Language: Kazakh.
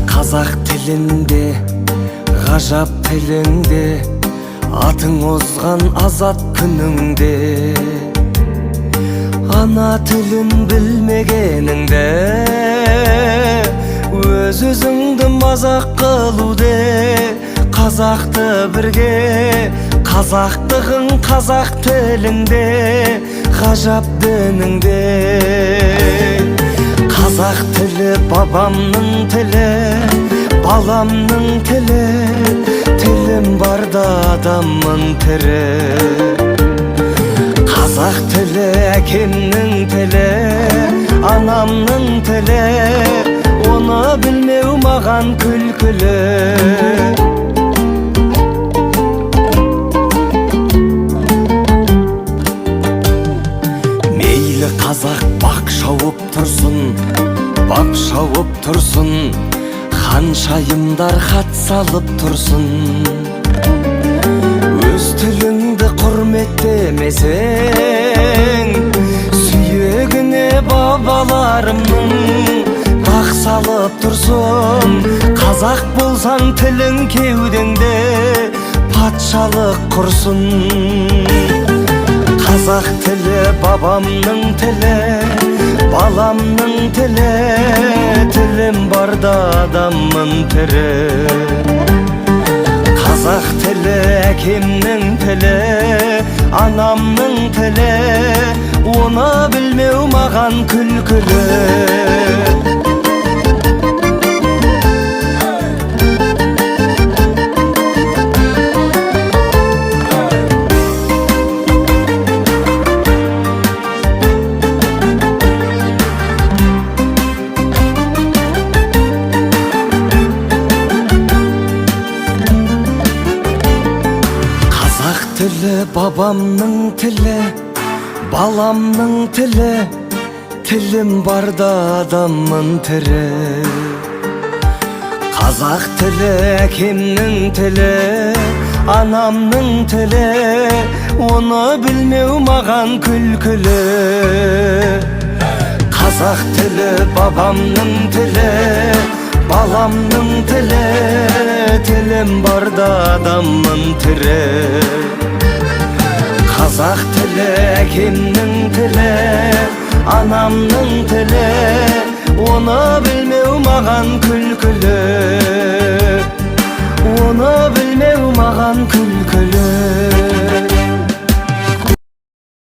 Қазақ тілінде, ғажап тіліңде, атың озған азат күніңде. Ана тілін білмегеніңде, өз-өзіңді мазақ қылуде. Қазақты бірге, қазақтығың қазақ тіліңде, ғажап дініңде. Қазақ тілі бабамның тілі, баламның тілі, тілім барда адаммын тірі. Қазақ тілі әкемнің тілі, анамның тілі, оны білмеу маған күлкілі. Мейлі қазақ бақ шауып тұрсын, бап шауып тұрсын, ханшайымдар хат салып тұрсын. Өз тіліңді құрметтемесең, сүйегіне бабаларымның бақ салып тұрсын. Қазақ болсаң тілің кеудеңде патшалық құрсын. Қазақ тілі бабамның тілі, баламның тілі, тілім барда адаммын тірі. Қазақ тілі әкемнің тілі, анамның тілі, оны білмеу маған күлкілі. Тілі бабамның тілі, баламның тілі, тілім барда адаммын тірі. Қазақ тілі әкемнің тілі, анамның тілі, оны білмеу маған күлкілі. Қазақ тілі бабамның тілі, баламның тілі, тілім барда адаммын тірі. Қазақ тілі әкемнің тілі, анамның тілі, оны білмеу маған күлкілі. Оны білмеу маған күлкілі.